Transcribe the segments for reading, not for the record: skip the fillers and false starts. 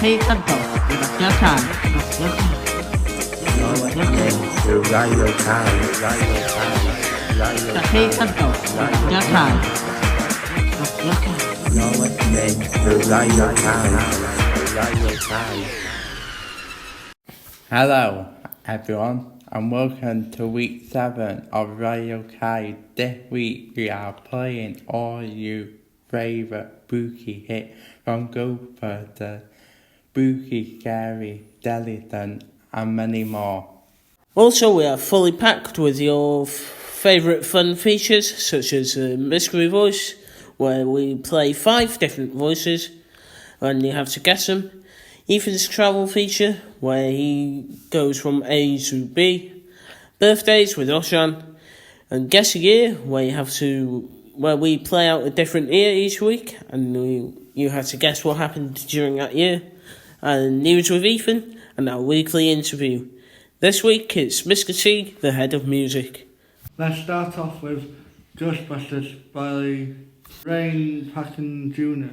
cantos de la tierra. Radio CAYB. Cantos de la tierra. You're listening to Radio CAYB. Hello, everyone, and welcome to week 7 of Radio CAYB. This week we are playing all your favourite spooky hits from Ghostbusters, spooky, scary, delicate, and many more. Also, we are fully packed with your favourite fun features, such as Mystery Voice, where we play 5 different voices, and you have to guess them. Ethan's travel feature, where he goes from A to B. Birthdays with Oshan. And Guess a Year, where we play out a different year each week, and you have to guess what happened during that year. And News with Ethan, and our weekly interview. This week it's Mr. T, the head of music. Let's start off with Ghostbusters by Rain Packen Jr.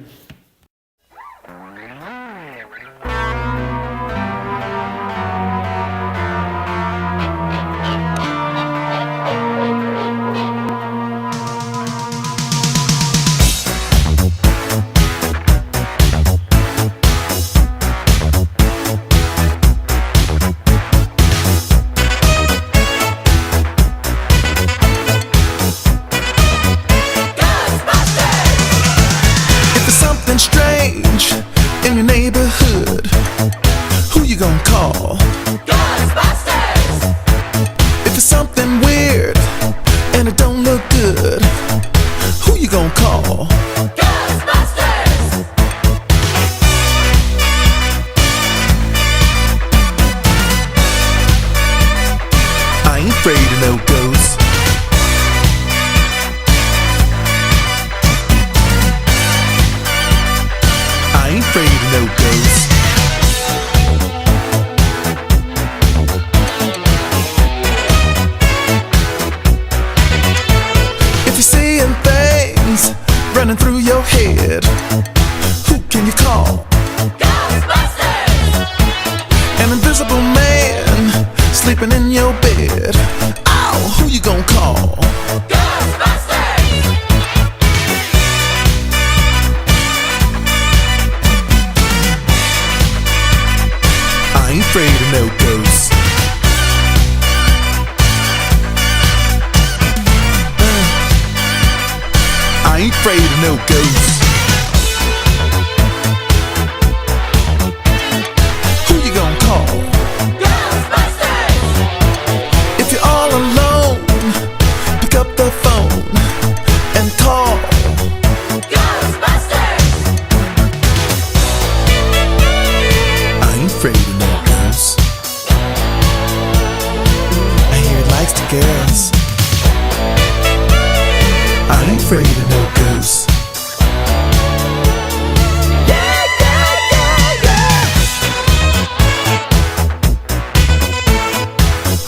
In your neighborhood, who you gonna call? Ghostbusters! If it's something weird and it don't look good, who you gonna call? Ghostbusters! I ain't afraid of no ghosts. I ain't afraid of no ghosts. If you're seeing things running through your head, who can you call? Ghostbusters! An invisible man sleeping in your bed. Oh, who you gonna call? Ghostbusters! I ain't afraid of no ghosts. I ain't afraid of no ghosts. Who you gonna call? Ghostbusters! If you're all alone, pick up the phone and call Ghostbusters! I ain't afraid of no ghosts. I hear it likes the girls. I ain't afraid of no ghosts. Yeah, yeah, yeah, yeah.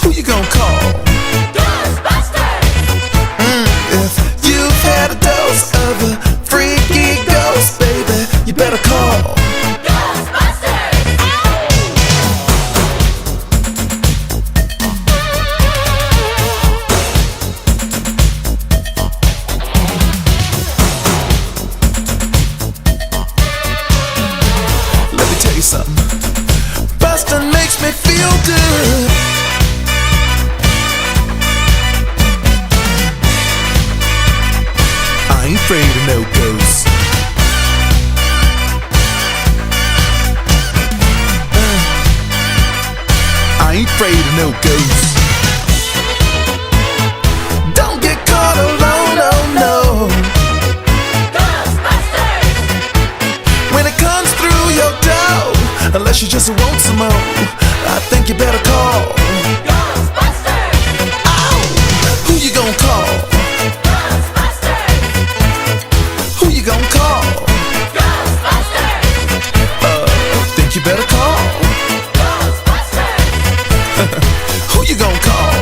Who you gonna call? Ghostbusters! If you've had a dose of a freaky ghost, baby, you better call something. Bustin' makes me feel good. I ain't afraid of no ghosts. I ain't afraid of no ghosts. Don't get caught alone, oh no. Ghostbusters! When it comes through your door, unless you just want some more, I think you better call Ghostbusters! Ow! Who you gonna call? Ghostbusters! Who you gonna call? Ghostbusters! Think you better call Ghostbusters! Who you gonna call?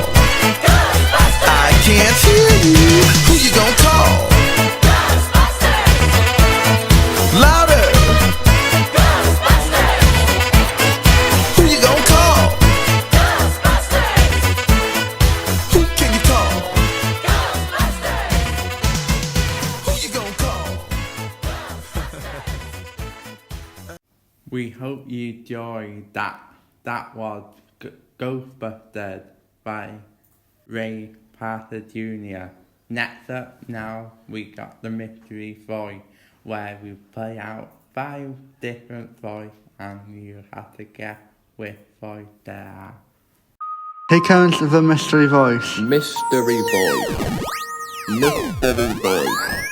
Ghostbusters! I can't hear you. Who you gonna call? Ghostbusters! Louder! Ghostbusters! We hope you enjoyed that. That was Ghostbusters by Ray Parker Jr. Next up now, we got the mystery voice, where we play out 5 different voices and you have to guess which voice they are. Here comes the mystery voice. Mystery voice. Mystery voice.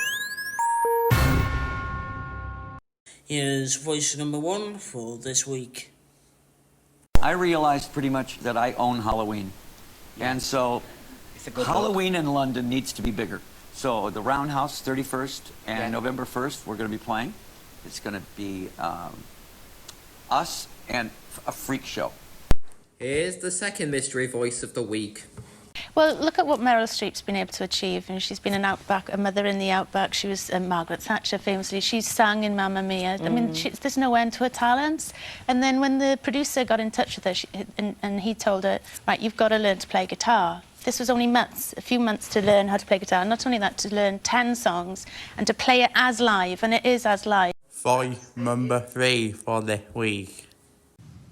Here's voice number 1 for this week. I realized pretty much that I own Halloween. And so Halloween in London needs to be bigger. So the Roundhouse, 31st and November 1st, we're going to be playing. It's going to be us and a freak show. Here's the second mystery voice of the week. Well, look at what Meryl Streep's been able to achieve. And she's been an outback, a mother in the outback. She was Margaret Thatcher, famously. She sang in Mamma Mia. I mean, there's no end to her talents. And then when the producer got in touch with her, and he told her, right, you've got to learn to play guitar. This was only months, a few months to learn how to play guitar. Not only that, to learn 10 songs and to play it as live, and it is as live. Voice number 3 for this week.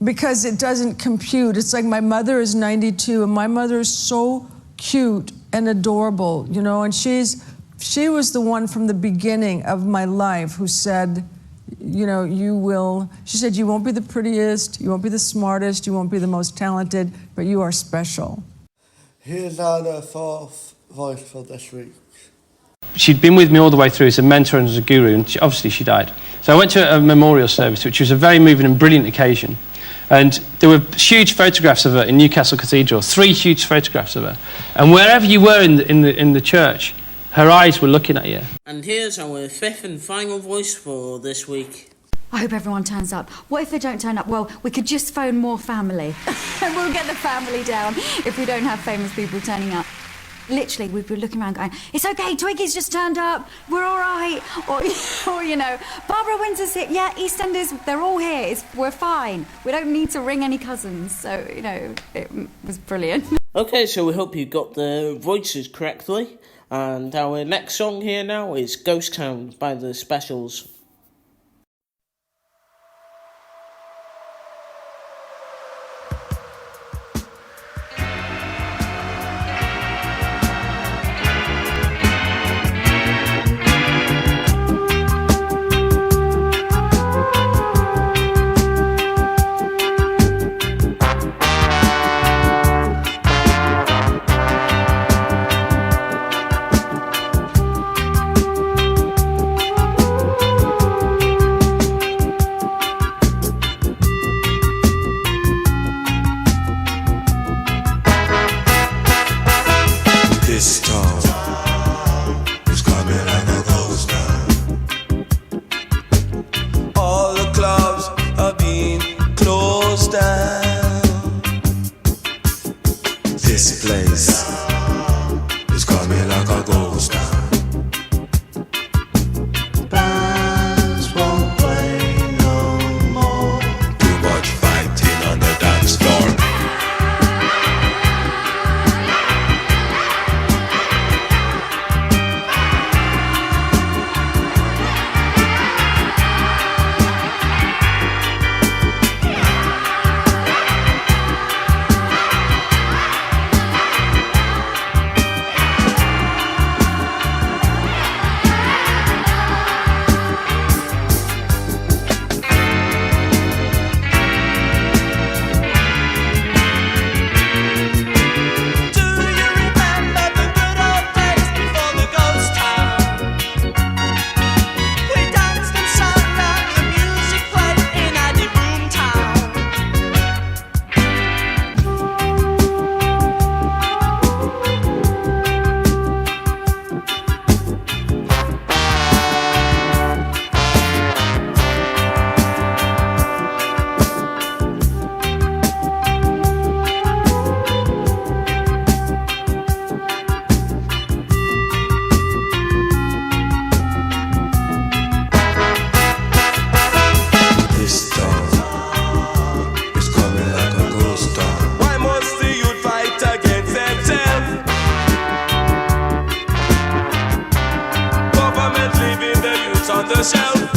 Because it doesn't compute. It's like my mother is 92, and my mother is so cute and adorable, you know, and she was the one from the beginning of my life who said, you know, she said, you won't be the prettiest, you won't be the smartest, you won't be the most talented, but you are special. Here's our fourth voice for this week. She'd been with me all the way through as a mentor and as a guru, and obviously she died. So I went to a memorial service, which was a very moving and brilliant occasion. And there were huge photographs of her in Newcastle Cathedral, 3 huge photographs of her. And wherever you were in the church, her eyes were looking at you. And here's our 5th and final voice for this week. I hope everyone turns up. What if they don't turn up? Well, we could just phone more family. And we'll get the family down if we don't have famous people turning up. Literally, we'd be looking around going, it's okay, Twiggy's just turned up, we're all right. Or you know, Barbara Windsor's here, yeah, EastEnders, they're all here, we're fine. We don't need to ring any cousins. So, you know, it was brilliant. Okay, so we hope you got the voices correctly. And our next song here now is Ghost Town by the Specials.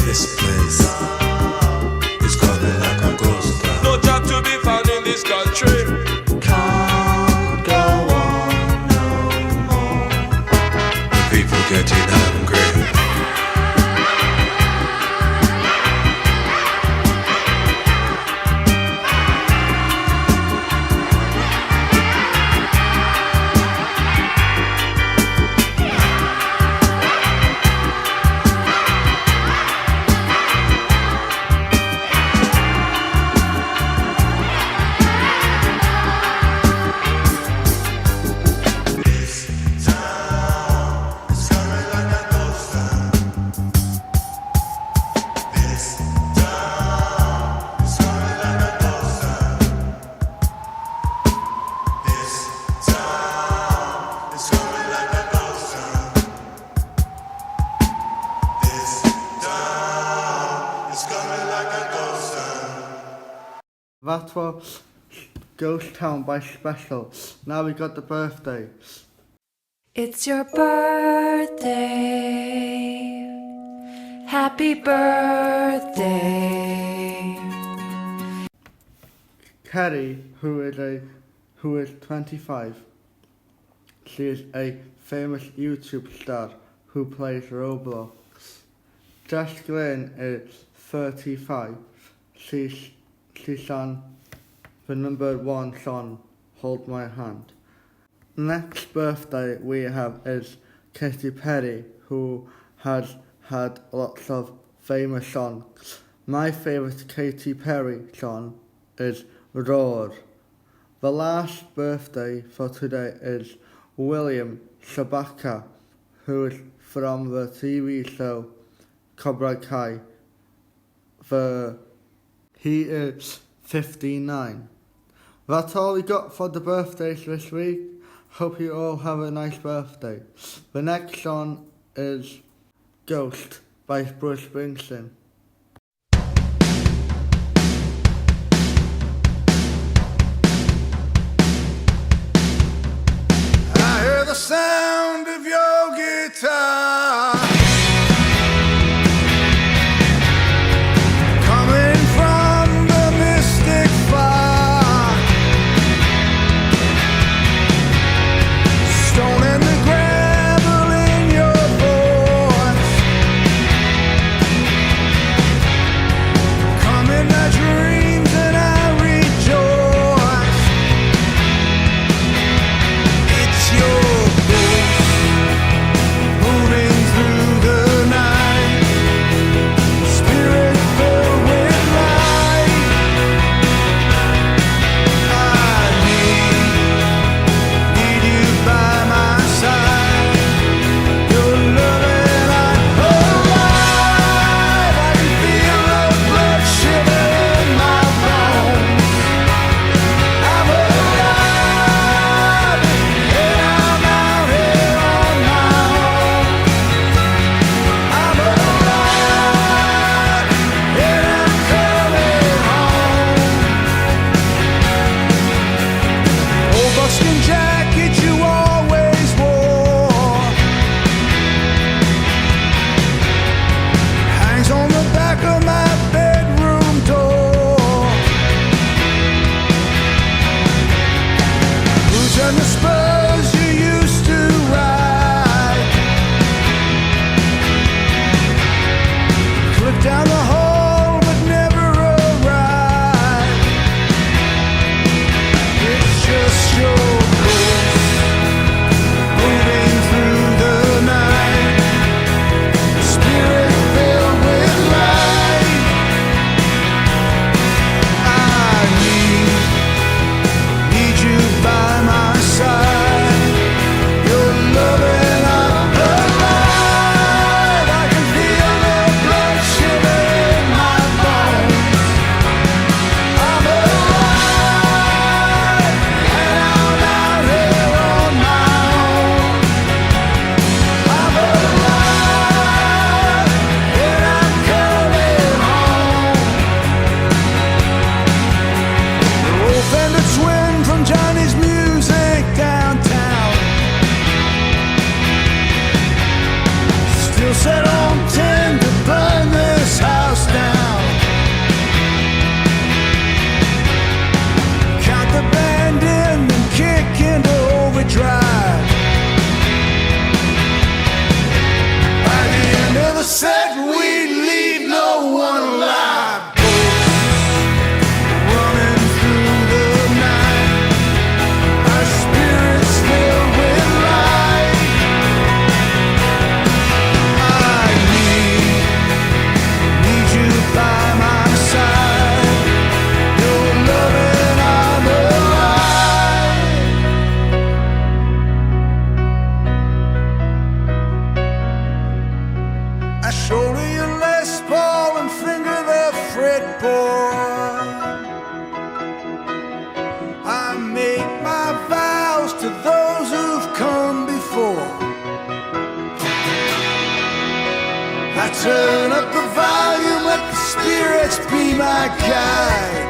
This place is coming. That was Ghost Town by Special. Now we got the birthday. It's your birthday. Happy birthday. Kerry, who is 25. She is a famous YouTube star who plays Roblox. Jess Glynn is 35. She sang the #1 song, Hold My Hand. Next birthday we have is Katy Perry, who has had lots of famous songs. My favourite Katy Perry song is Roar. The last birthday for today is William Shabaka, who is from the TV show Cobra Kai. He is 59. That's all we got for the birthdays this week. Hope you all have a nice birthday. The next song is Ghost by Bruce Springsteen. I hear the sound of your guitar coming from the mystic far, stone and the gravel in your voice, come in my dreams and I rejoice. It's your moving through the night, spirit filled with light. I need you by my side. Your love and I'm alive. I can feel the blood shiver in my bones. I'm alive, and I'm out here on my own. I'm alive, and I'm coming home. Old buckskin jacket you always wore hangs on the back of my bedroom door. Boots and the spurs you used to ride clip down the hall but never arrive. It's just your ghost moving through the night, spirit filled with light. I need you by my side. Your love and I'm alive. I can feel the blood shiver in my bones. I'm alive, and I'm out here on my own. I'm alive, and I'm coming home. The old Fender Twin from Johnny's Music downtown still set on 10 to burn this house down. Count the band in and kick into overdrive. By the end of the set, we leave no one alive. Running through the night, our spirits filled with light. I need you by my side. Your love and I'm alive. I shoulder your Les Paul and finger the fretboard. I make my vows to those who've come before. I turn up the volume, let the spirits be my guide.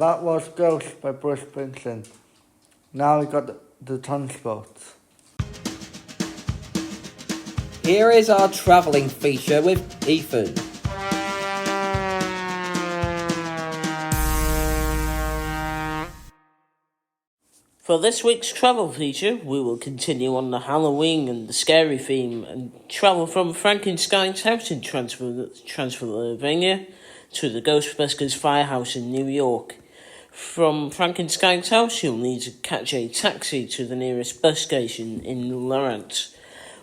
That was Ghost by Bruce Springsteen. Now we got the transports. Here is our travelling feature with Ethan. For this week's travel feature, we will continue on the Halloween and the scary theme and travel from Frankenstein's house in Transylvania to the Ghostbusters firehouse in New York. From Frankenstein's house, you'll need to catch a taxi to the nearest bus station in Lawrence.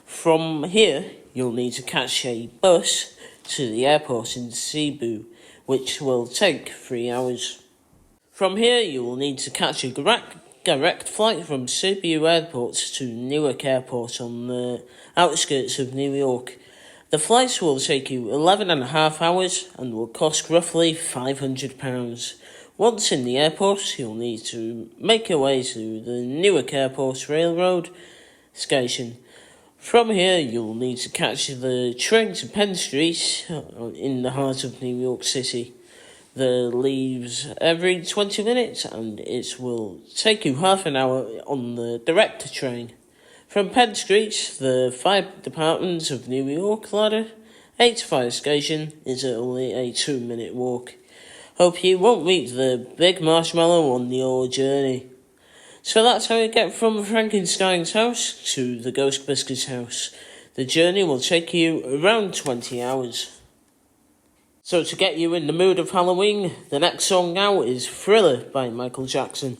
From here, you'll need to catch a bus to the airport in Cebu, which will take 3 hours. From here, you will need to catch a direct flight from Cebu Airport to Newark Airport on the outskirts of New York. The flights will take you 11.5 hours and will cost roughly £500. Once in the airport, you'll need to make your way to the Newark Airport Railroad station. From here, you'll need to catch the train to Penn Street in the heart of New York City. The leaves every 20 minutes and it will take you half an hour on the direct train. From Penn Street, the fire department of New York ladder, 8 fire station is only a 2-minute walk. Hope you won't meet the big marshmallow on your journey. So that's how you get from Frankenstein's house to the Ghostbusters house. The journey will take you around 20 hours. So to get you in the mood of Halloween, the next song now is Thriller by Michael Jackson.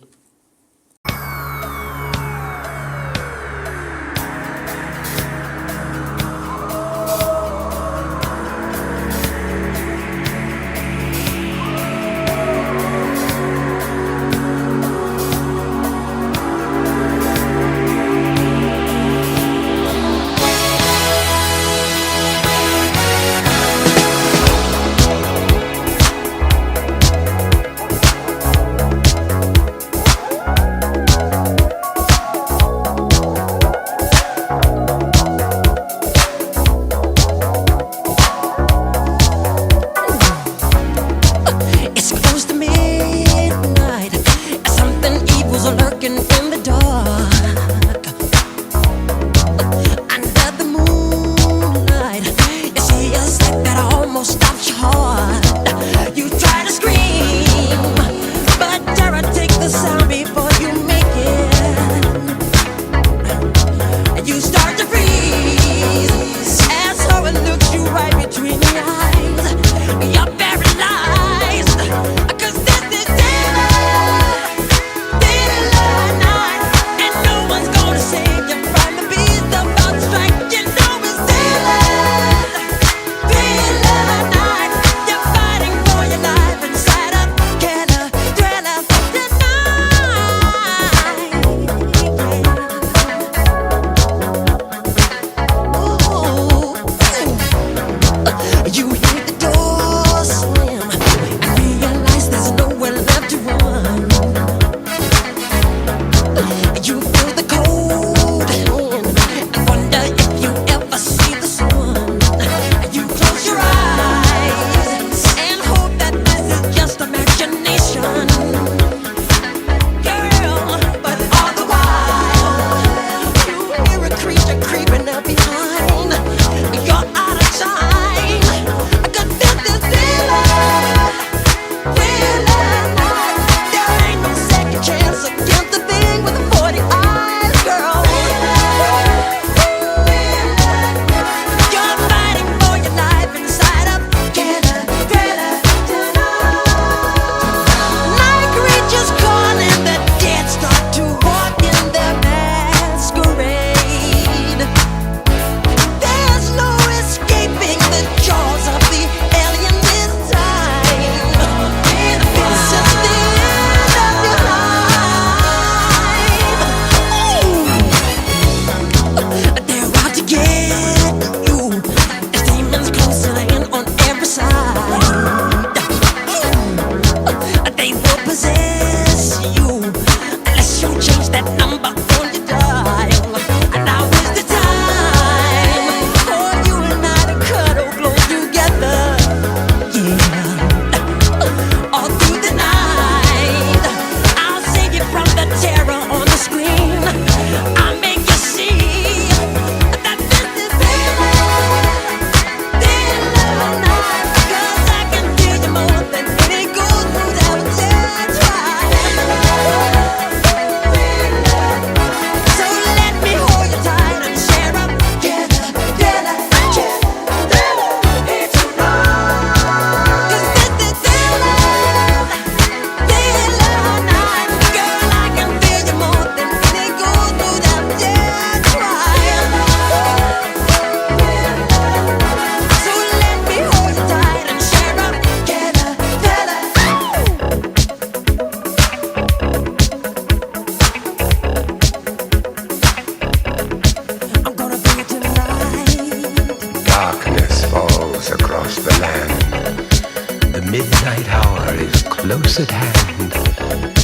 close at hand.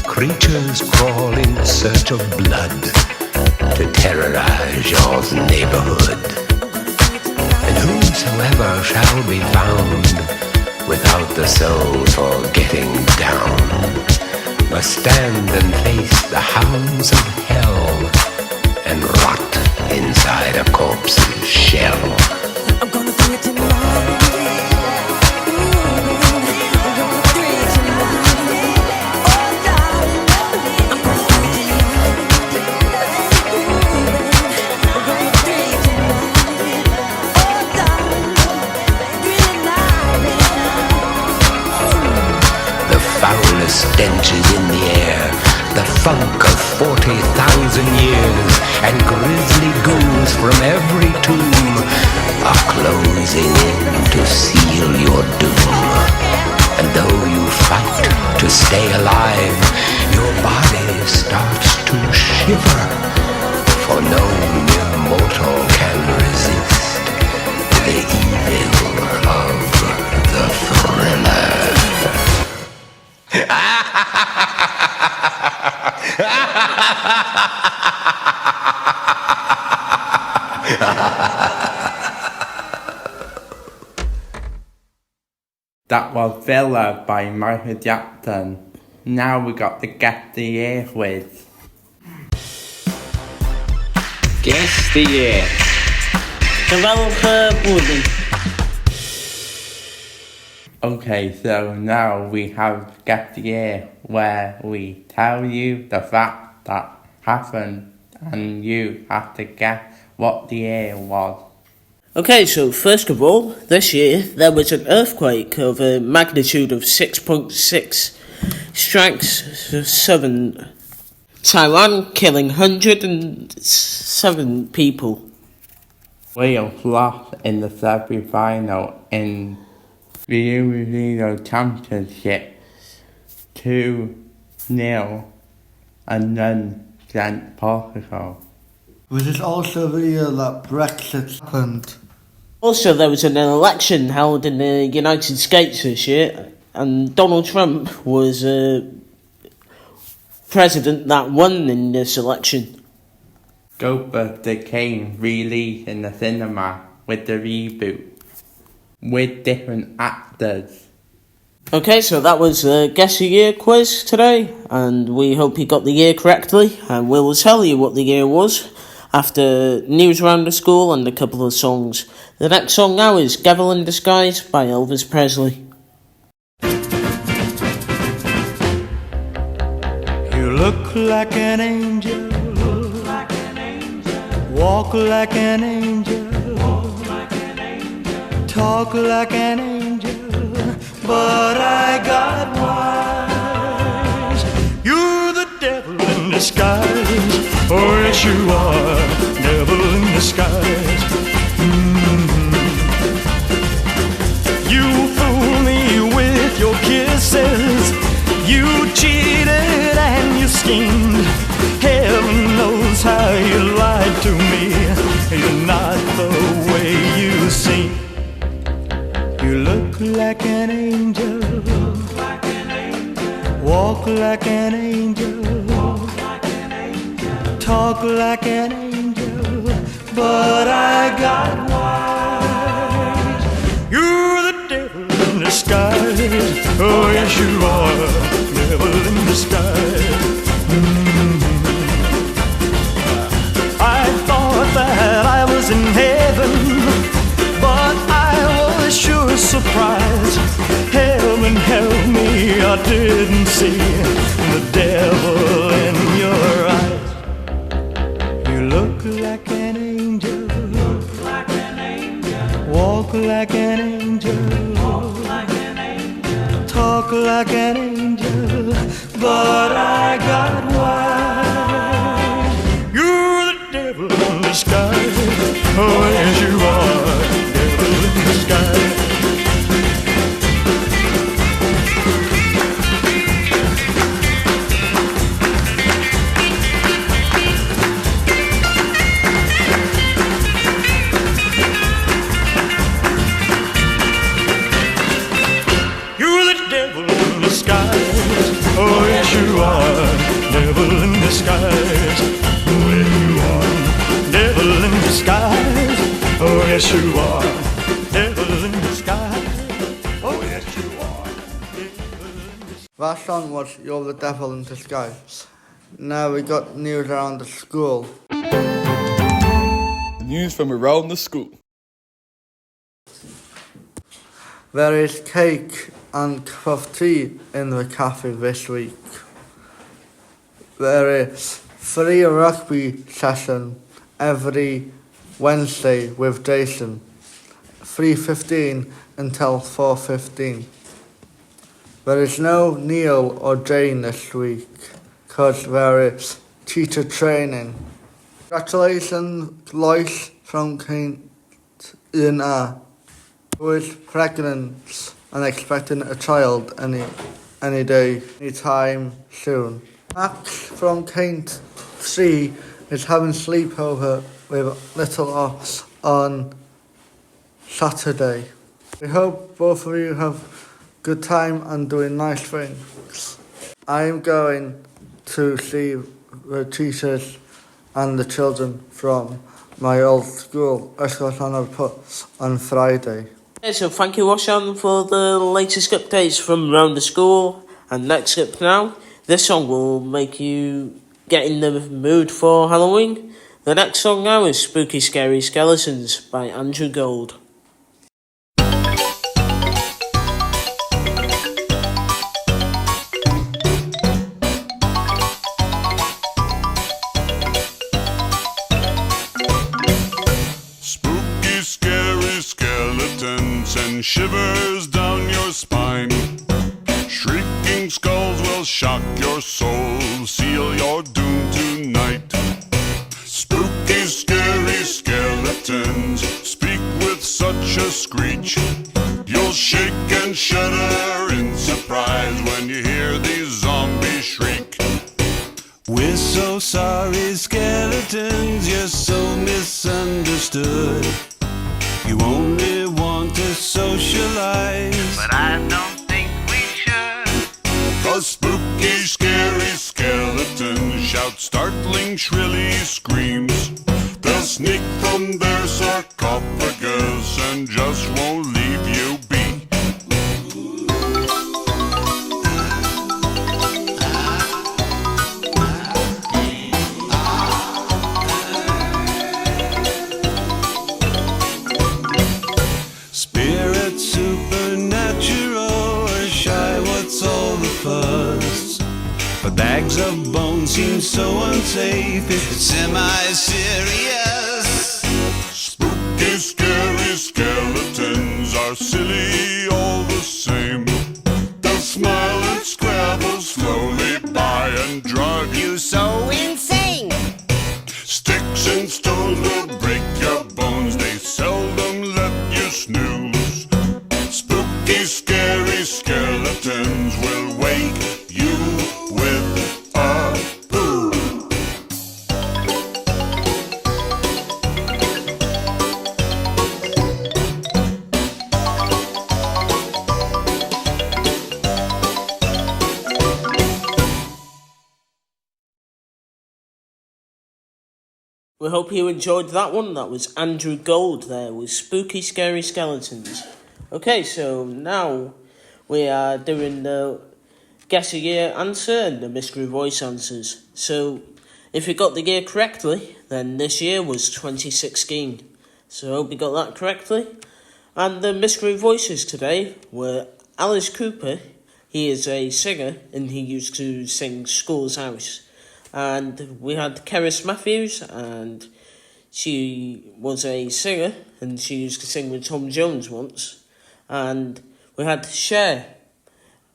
Creatures crawl in search of blood to terrorize your neighborhood. And whosoever shall be found without the soul for getting down must stand and face the hounds of hell and rot inside a corpse's shell. I'm gonna do it tonight. Stench is in the air, the funk of 40,000 years, and grisly ghouls from every tomb are closing in to seal your doom. And though you fight to stay alive, your body starts to shiver, for no mere mortal can resist the evil of the thriller. That was Villa by Michael Jackson. Now we got the Guess the Year quiz. Guess the Year. Developer Woody. Okay, so now we have Guess the Year, where we tell you the fact that happened and you have to guess what the year was. Okay, so first of all, this year there was an earthquake of a magnitude of 6.6 strikes southern Taiwan, killing 107 people. Wales lost in the semi-final in the European Championship 2-0 and then sent Portugal. Was it also the year that Brexit happened? Also, there was an election held in the United States this year, and Donald Trump was president that won in this election. Ghostbusters came released in the cinema with the reboot, with different actors. Okay, so that was the Guess the Year quiz today, and we hope you got the year correctly, and we'll tell you what the year was after news around the school and a couple of songs. The next song now is Devil in Disguise by Elvis Presley. You look like an angel, walk like an angel, talk like an angel, but I got wise. You're the devil in disguise. Oh yes you are, devil in disguise. You fool me with your kisses, you cheated and you schemed. Heaven knows how you lied to me. You're not the way you seem. You look like an angel, walk like an angel, talk like an angel, but I got wise. You're the devil in disguise. Oh yes you are, devil in disguise. I thought that I was in heaven, but I was sure surprised. Heaven help me, I didn't see the devil in your eyes. Look like an angel, walk like an angel, talk like an angel, but I got wise. You're the devil in disguise. Oh yes you are, devil in disguise. You're the devil in disguise. skies. Oh, yes, you are. Devil in disguise. Oh, yes, you are. That song was You're the Devil in Disguise. Now we got news around the school. News from around the school. There is cake and cup of tea in the cafe this week. There is free rugby session every Wednesday with Jason, 3:15 until 4:15. There is no Neil or Jane this week because there is teacher training. Congratulations, Lois from Ceint who is pregnant and expecting a child any day, any time soon. Max from Ceint 3 is having sleepover with little Ox on Saturday. We hope both of you have good time and doing nice things. I am going to see the teachers and the children from my old school, on Friday. Yeah, so thank you, Roshan, for the latest updates from around the school. And next up now, this song will make you get in the mood for Halloween. The next song now is Spooky Scary Skeletons by Andrew Gold. And shivers down your spine. Shrieking skulls will shock your soul, seal your doom tonight. Spooky, scary skeletons speak with such a screech. You'll shake and shudder in surprise when you hear these zombies shriek. We're so sorry, skeletons, you're so misunderstood. You only want to socialize, but I don't think we should. 'Cause spooky, scary skeletons shout startling, shrilly screams. They'll sneak from their sarcophagus and just won't leave you be. But bags of bones seem so unsafe. It's semi-serious. Spooky, scary skeletons are silly all the same. They'll smile and scrabble slowly by and drive you so insane. Sticks and stones will break your bones. They seldom let you snooze. Spooky, scary skeletons will wake you with a boo. We hope you enjoyed that one. That was Andrew Gold there with Spooky Scary Skeletons. Okay, so now we are doing the Guess a Year answer and the Mystery Voice answers. So if you got the year correctly, then this year was 2016. So I hope you got that correctly. And the Mystery Voices today were Alice Cooper. He is a singer and he used to sing School's House. And we had Keris Matthews, and she was a singer and she used to sing with Tom Jones once. And we had Cher,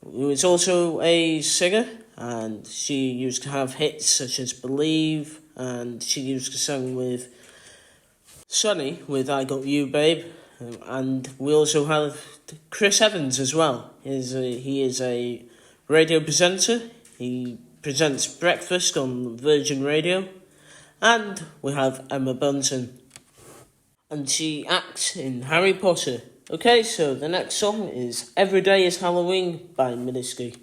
who is also a singer, and she used to have hits such as Believe, and she used to sing with Sonny with I Got You Babe. And we also have Chris Evans as well. He is a radio presenter. He presents Breakfast on Virgin Radio. And we have Emma Bunton, and she acts in Harry Potter. Okay, so the next song is Every Day is Halloween by Minisky.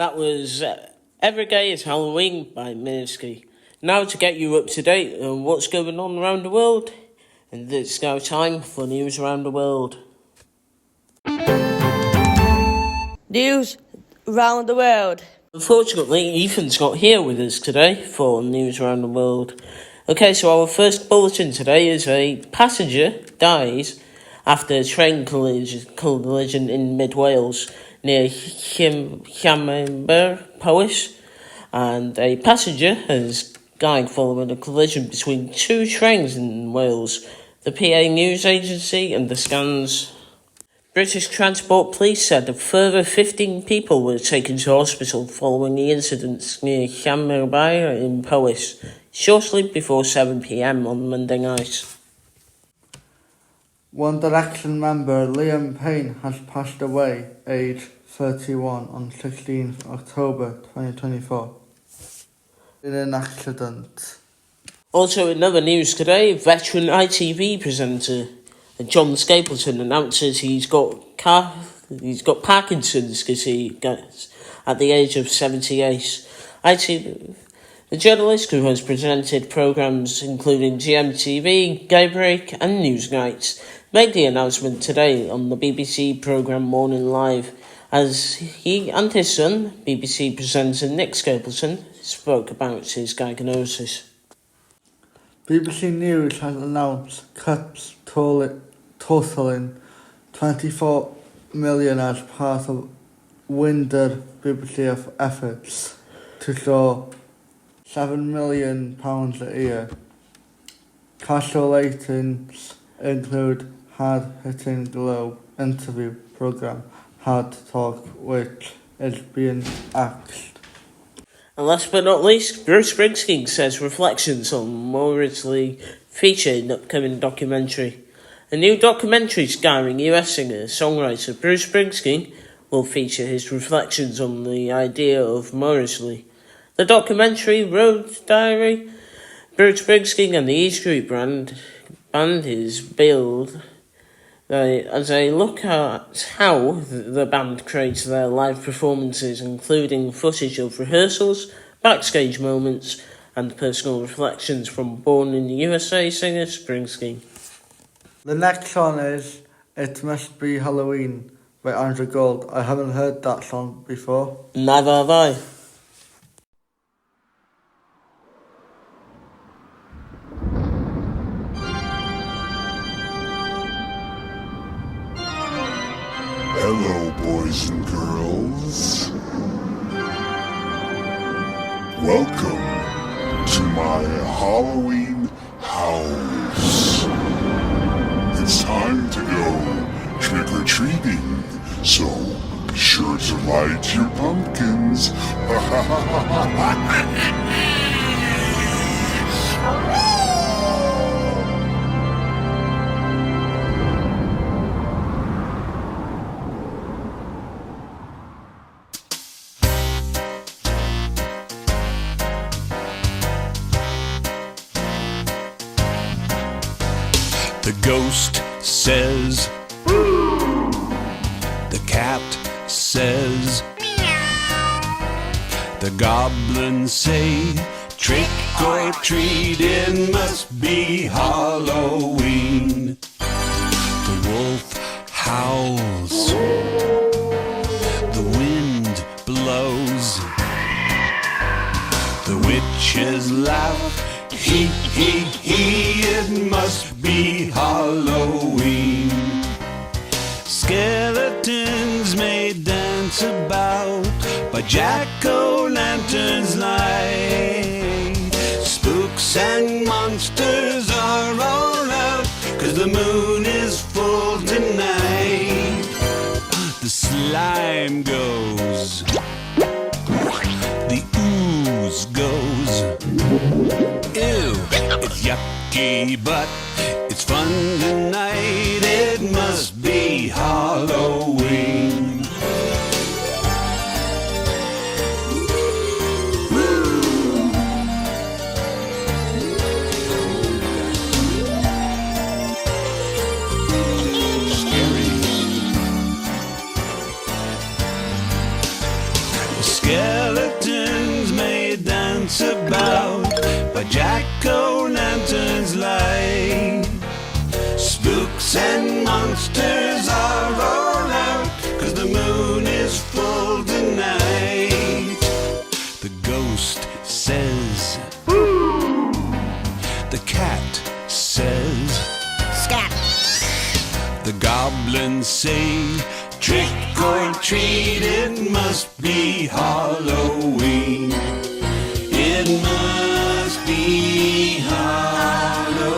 That was Every Day is Halloween by Minsky. Now to get you up to date on what's going on around the world, and it's now time for news around the world. News around the world. Unfortunately, Ethan's not here with us today for news around the world. Okay, so our first bulletin today is a passenger dies after a train collision in mid-Wales near Llanymber, Powys, and a passenger has died following a collision between two trains in Wales, the PA News Agency and the Scans. British Transport Police said a further 15 people were taken to hospital following the incidents near Llanymber in Powys, shortly before 7 p.m. on Monday night. One Direction member Liam Payne has passed away, aged 31, on 16th October 2024 in an accident. Also in other news today, veteran ITV presenter John Stapleton announces he's got Parkinson's because he gets at the age of 78. The journalist, who has presented programmes including GMTV, Daybreak and Newsnight, made the announcement today on the BBC programme Morning Live, as he and his son, BBC presenter Nick Stapleton, spoke about his diagnosis. BBC News has announced cuts totaling 24 million as part of wider BBC efforts to draw £7 million a year. Casualties include hard-hitting Globe interview programme Hard Talk, which is being axed. And last but not least, Bruce Springsteen says reflections on Morrissey feature in the upcoming documentary. A new documentary starring US singer-songwriter Bruce Springsteen will feature his reflections on the idea of Morrissey. The documentary, Road Diary, Bruce Springsteen and the E Street Band is billed as a look at how the band creates their live performances, including footage of rehearsals, backstage moments, and personal reflections from Born in the USA singer Springsteen. The next song is It Must Be Halloween by Andrew Gold. I haven't heard that song before. Neither have I. Hello, boys and girls. Welcome to my Halloween house. It's time to go trick-or-treating, so be sure to light your pumpkins. The ghost says, the cat says, the goblins say, trick or treat, it must be Halloween. The wolf howls, the wind blows, the witches laugh, he, it must be Halloween. Skeletons may dance about by jack-o'-lanterns light. Spooks and monsters are all out, 'cause the moon is full tonight. The slime goes, the ooze goes. Ew, it's yucky, but it's fun tonight. It must be Halloween. jack-o'-lanterns light. Spooks and monsters are all out, 'cause the moon is full tonight. The ghost says, "Boo!" The cat says, "Scat!" The goblins say, "Trick or treat, it must be Halloween. It must be Halloween."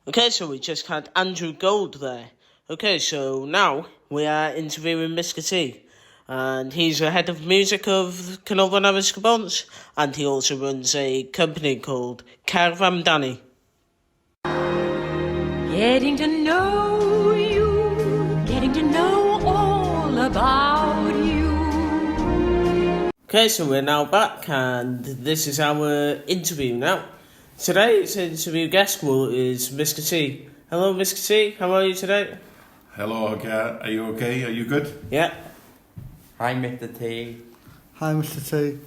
Okay, so we just had Andrew Gold there. Okay, so now we are interviewing Mr. T. And he's the head of music of Canolfan Addysg Y Bont, and he also runs a company called Cerddamdani. Getting to know you, getting to know all about you. Okay, so we're now back, and this is our interview now. Today's interview guest is Mr. T. Hello, Mr. T. How are you today? Hello, Geth. Are you okay? Are you good? Yeah. Hi, Mr. T. Hi, Mr. T.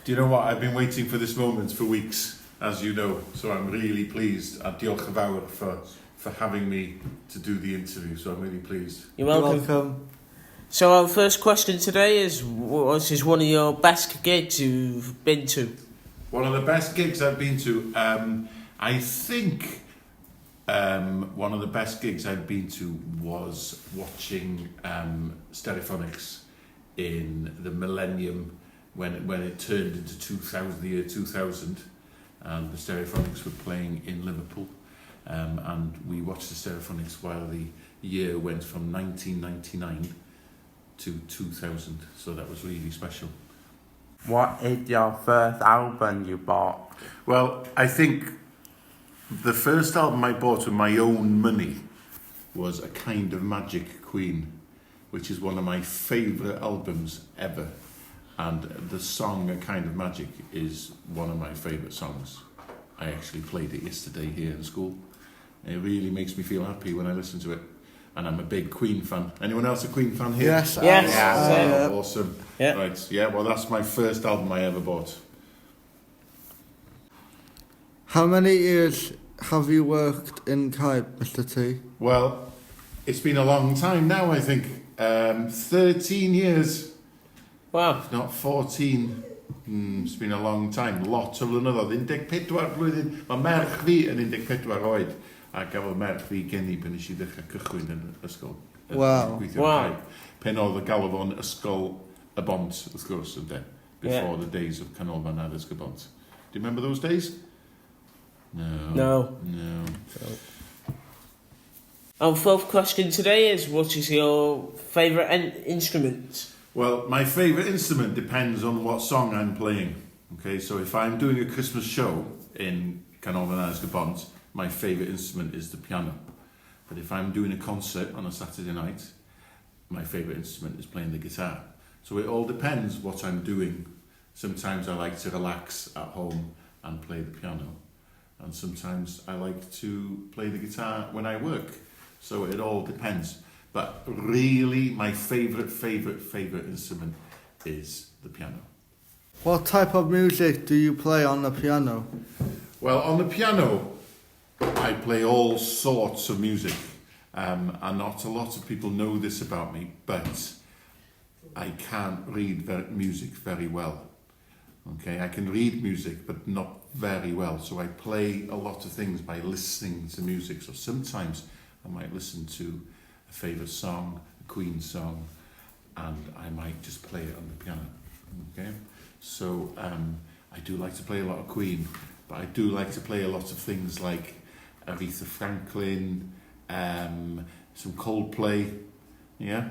Do you know what? I've been waiting for this moment for weeks, as you know, so I'm really pleased. A diolch yn fawr for having me to do the interview, so I'm really pleased. You're welcome. So our first question today is, what is one of your best gigs you've been to? One of the best gigs I've been to, I think one of the best gigs I've been to was watching Stereophonics in the millennium when it turned into the year 2000, and the Stereophonics were playing in Liverpool, and we watched the Stereophonics while the year went from 1999 to 2000, so that was really special. What is your first album you bought? Well, I think the first album I bought with my own money was A Kind of Magic Queen, which is one of my favourite albums ever. And the song A Kind of Magic is one of my favourite songs. I actually played it yesterday here in school. It really makes me feel happy when I listen to it. And I'm a big Queen fan. Anyone else a Queen fan here? Yes. Awesome. Yeah. Right, yeah, well that's my first album I ever bought. How many years have you worked in CAYB, Mr. T? Well, it's been a long time now, I think. 13 years. Wow. If not 14. It's been a long time. Lot o flynyddoedd. 14 blwyddyn. Mae merch fi yn 14 oed. A gafodd merch fi geni pan nes I ddechrau cychwyn yn ysgol. Wow. Wow. Pen oedd y galw fo'n ysgol y bont, wrth gwrs, ynde? Before the days of Canolfan Addysg Y Bont. Do you remember those days? No. Our fourth question today is, what is your favourite instrument? Well, my favourite instrument depends on what song I'm playing. Okay, so if I'm doing a Christmas show in Canolfan Addysg Y Bont, my favourite instrument is the piano. But if I'm doing a concert on a Saturday night, my favourite instrument is playing the guitar. So it all depends what I'm doing. Sometimes I like to relax at home and play the piano. And sometimes I like to play the guitar when I work. So it all depends. But really, my favourite instrument is the piano. What type of music do you play on the piano? Well, on the piano, I play all sorts of music. And not a lot of people know this about me, but I can't read music very well. Okay, I can read music, but not very well. So I play a lot of things by listening to music. So sometimes I might listen to a favourite song, a Queen song, and I might just play it on the piano. Okay, so I do like to play a lot of Queen, but I do like to play a lot of things like Aretha Franklin, some Coldplay. Yeah.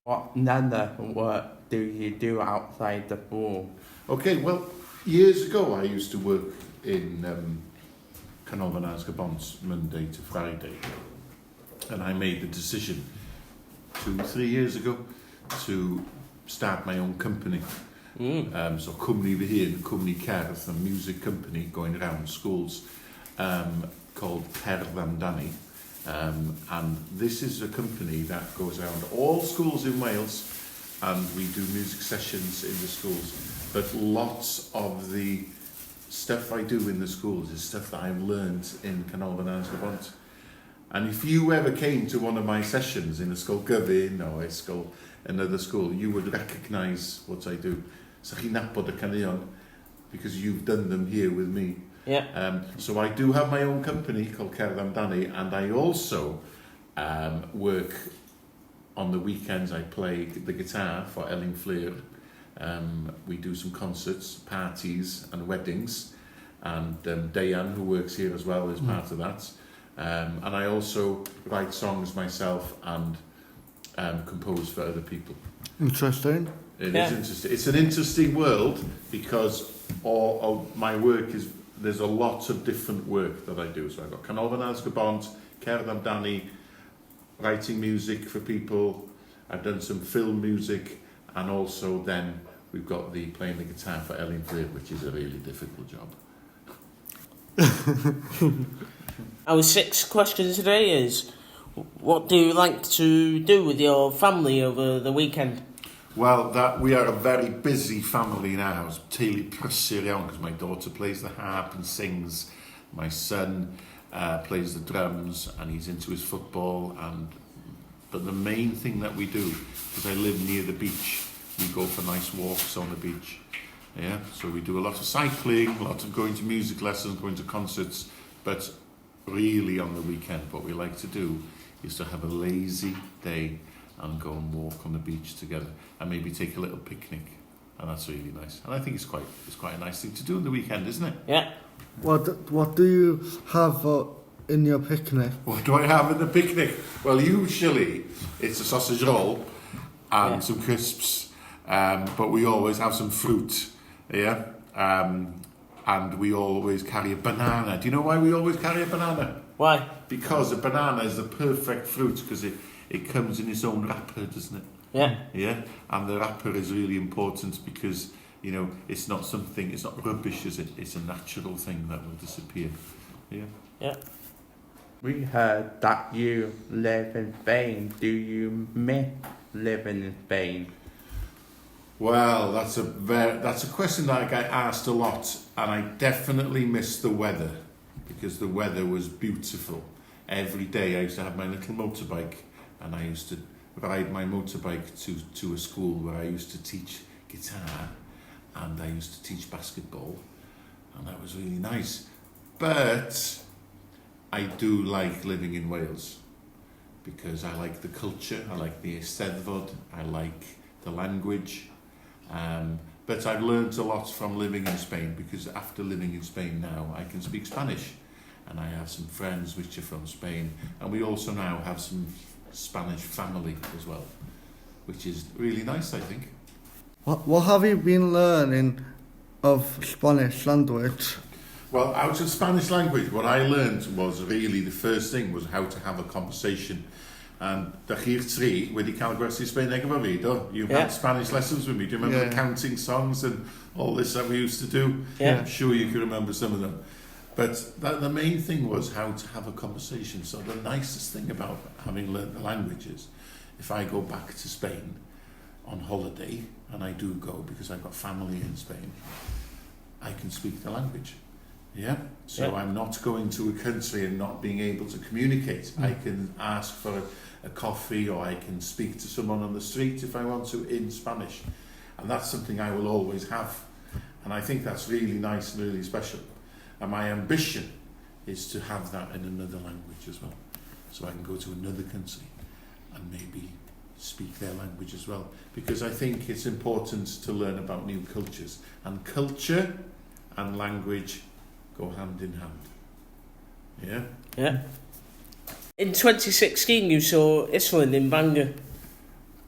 What other work do you do outside the school? Okay, well, years ago I used to work in Canolfan Addysg Y Bont Monday to Friday, and I made the decision 2-3 years ago to start my own company. So cwmni fy hun, cwmni cerdd, a music company going around schools called Cerddamdani, And this is a company that goes around all schools in Wales, and we do music sessions in the schools. But lots of the stuff I do in the schools is stuff that I've learned in Canolfan Addysg Y Bont. And if you ever came to one of my sessions in a school Gyfun or a school, another school, you would recognise what I do. So chi'n nabod y caneuon, because you've done them here with me. Yeah. So I do have my own company called Cerddamdani, and I also work on the weekends. I play the guitar for Elin Fleer. We do some concerts, parties and weddings, and Dayan, who works here as well, is part of that. And I also write songs myself and compose for other people. Interesting. It is interesting. It's an interesting world because all of my work is, there's a lot of different work that I do. So I've got Canolfan Addysg Y Bont, Cerddamdani, writing music for people. I've done some film music, and also then we've got the playing the guitar for Elin Fleer, which is a really difficult job. Our sixth question today is, what do you like to do with your family over the weekend? Well, that we are a very busy family now. It's teulu prysur iawn, because my daughter plays the harp and sings. My son plays the drums, and he's into his football. But the main thing that we do, because I live near the beach, we go for nice walks on the beach. Yeah, so we do a lot of cycling, a lot of going to music lessons, going to concerts, but really on the weekend what we like to do is to have a lazy day and go and walk on the beach together and maybe take a little picnic, and that's really nice. And I think it's quite a nice thing to do on the weekend, isn't it? Yeah. What do you have in your picnic? What do I have in the picnic? Well, usually it's a sausage roll and some crisps, but we always have some fruit, yeah? And we always carry a banana. Do you know why we always carry a banana? Why? Because a banana is the perfect fruit, because it comes in its own wrapper, doesn't it? Yeah. Yeah, and the wrapper is really important because, you know, it's not rubbish, is it? It's a natural thing that will disappear. Yeah. Yeah. We heard that you live in Spain. Do you miss living in Spain? Well, that's a question that I get asked a lot, and I definitely miss the weather, because the weather was beautiful. Every day I used to have my little motorbike, and I used to ride my motorbike to a school where I used to teach guitar, and I used to teach basketball, and that was really nice. But I do like living in Wales, because I like the culture, I like the Eisteddfod, I like the language. But I've learned a lot from living in Spain, because after living in Spain now I can speak Spanish, and I have some friends which are from Spain, and we also now have some Spanish family as well, which is really nice, I think. What have you been learning of Spanish language? Well, out of Spanish language, what I learned was really the first thing was how to have a conversation. And the chi'r tri wedi cael gwersi Sbaeneg efo fi, do? You had Spanish lessons with me. Do you remember the counting songs and all this that we used to do? Yeah. I'm sure you can remember some of them. But the main thing was how to have a conversation. So the nicest thing about having learned the language is, if I go back to Spain on holiday, and I do go because I've got family in Spain, I can speak the language. Yeah? So I'm not going to a country and not being able to communicate. I can ask for a coffee, or I can speak to someone on the street if I want to in Spanish. And that's something I will always have. And I think that's really nice and really special. And my ambition is to have that in another language as well. So I can go to another country and maybe speak their language as well. Because I think it's important to learn about new cultures. And culture and language go hand in hand. Yeah? Yeah. In 2016 you saw Islwyn in Bangor.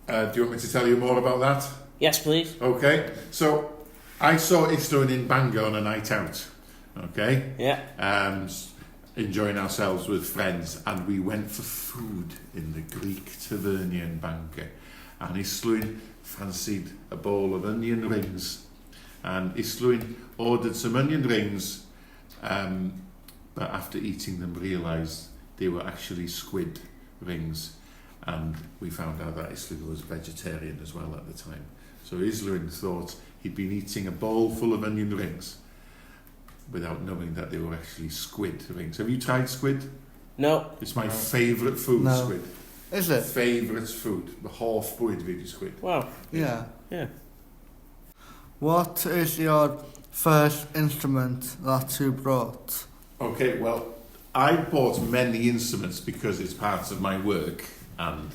Do you want me to tell you more about that? Yes, please. Okay. So I saw Islwyn in Bangor on a night out. Okay? Yeah. Enjoying ourselves with friends, and we went for food in the Greek Tavernier in Bangor. And Islwyn fancied a bowl of onion rings. And Islwyn ordered some onion rings, but after eating them realised they were actually squid rings, and we found out that Islwyn was vegetarian as well at the time. So Islwyn thought he'd been eating a bowl full of onion rings without knowing that they were actually squid rings. Have you tried squid? No. It's my favourite food, No. squid. Is it? Favourite food. The half bwyd fi squid. Wow. Yeah. Yeah. What is your first instrument that you brought? Okay, well, I bought many instruments because it's part of my work, and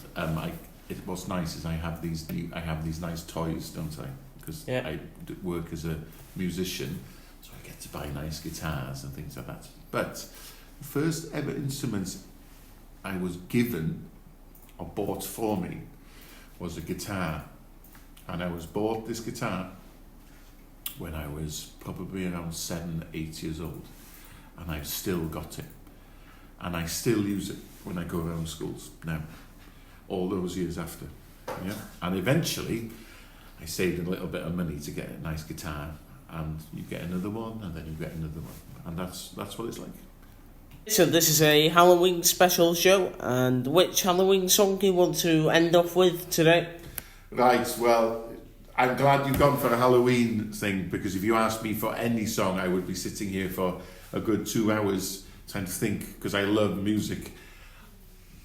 what's nice is I have these nice toys, don't I? Because I work as a musician, so I get to buy nice guitars and things like that. But the first ever instrument I was given or bought for me was a guitar, and I was bought this guitar when I was probably around 7, 8 years old, and I've still got it, and I still use it when I go around schools now, all those years after. Yeah, and eventually I saved a little bit of money to get a nice guitar, and you get another one, and then you get another one, and that's what it's like. So this is a Halloween special show, and which Halloween song do you want to end off with today? Right, well, I'm glad you've gone for a Halloween thing, because if you asked me for any song, I would be sitting here for a good 2 hours trying to think, because I love music.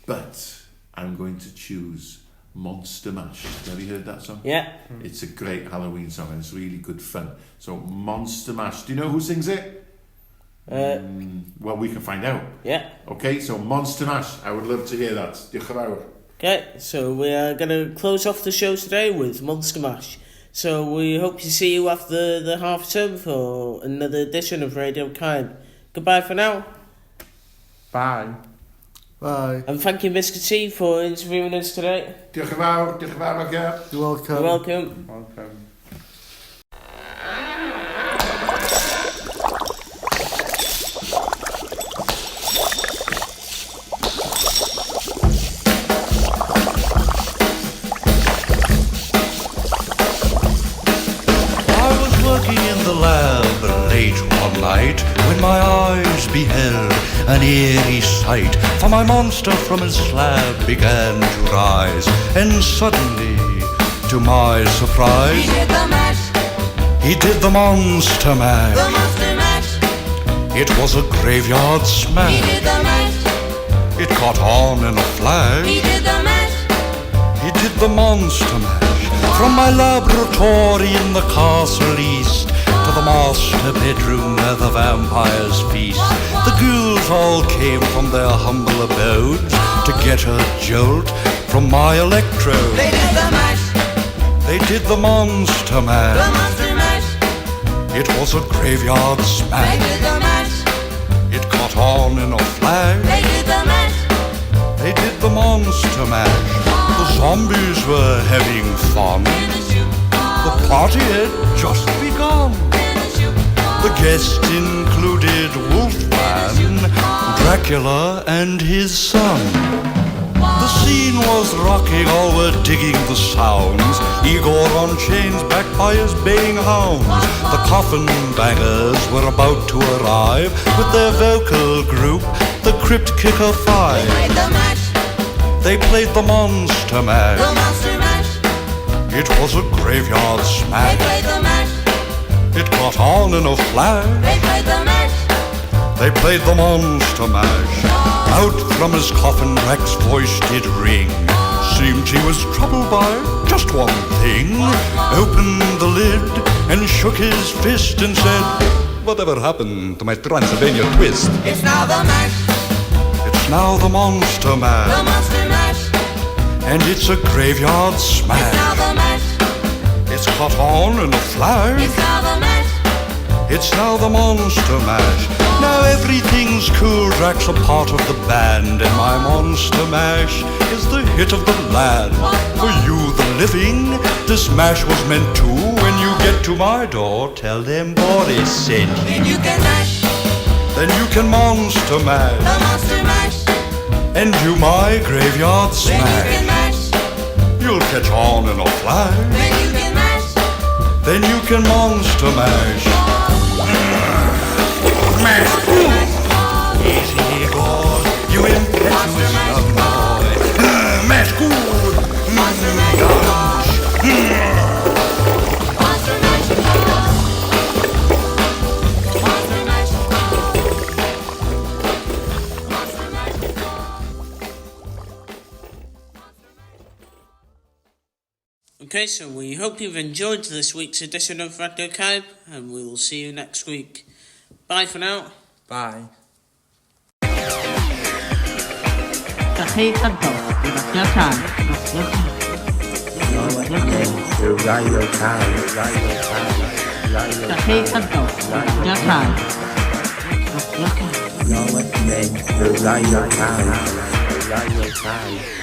But I'm going to choose Monster Mash. Have you heard that song? Yeah. It's a great Halloween song, and it's really good fun. So Monster Mash. Do you know who sings it? Well, we can find out. Yeah. Okay, so Monster Mash. I would love to hear that. Diolch yn fawr. Okay, so we are going to close off the show today with Monster Mash. So we hope to see you after the half term for another edition of Radio CAYB. Goodbye for now. Bye. Bye. And thank you, Mr. T, for interviewing us today. Diolch yn fawr. Diolch yn fawr, Roger. You're welcome. You're welcome. Welcome. Lab late one night when my eyes beheld an eerie sight, for my monster from his slab began to rise, and suddenly, to my surprise, he did the mash. He did the monster mash. The monster mash. It was a graveyard smash. He did the mash. It caught on in a flash. He did the mash. He did the monster mash. From my laboratory in the castle east to the master bedroom where the vampires feast, the ghouls all came from their humble abodes to get a jolt from my electrode. They did the mash. They did the monster mash. The monster mash. It was a graveyard smash. They did the mash. It caught on in a flash. They did the mash. They did the monster mash. The zombies were having fun. The party had just begun. The guests included Wolfman, Dracula, and his son. The scene was rocking, all were digging the sounds. Igor on chains, backed by his baying hounds. The coffin bangers were about to arrive with their vocal group, the Crypt Kicker Five. They played the mash. They played the monster mash. The monster mash. It was a graveyard smash. They played the mash. It caught on in a flash. They played the mash. They played the monster mash. Out from his coffin, Drac's voice did ring. Seemed he was troubled by just one thing. Opened the lid and shook his fist and said, "Whatever happened to my Transylvania twist?" It's now the mash. It's now the monster mash. The monster mash. And it's a graveyard smash. It's now the mash. It's caught on in a flash. It's now the mash. It's now the monster mash. Now everything's cool, Drac's a part of the band, and my monster mash is the hit of the land. For you, the living, this mash was meant to. When you get to my door, tell them Boris sent you. Then you can mash. Then you can monster mash. The monster mash. And do my graveyard Then you smash. can mash. You'll catch on in a flash. Then you can mash. Then you can monster mash. Mash. Easy, Igor. You Okay, so we hope you've enjoyed this week's edition of Radio CAYB, and we will see you next week. Bye for now. Bye. Café Canto, Radio CAYB. Radio CAYB. Café Canto, Radio CAYB. You're listening to Radio CAYB.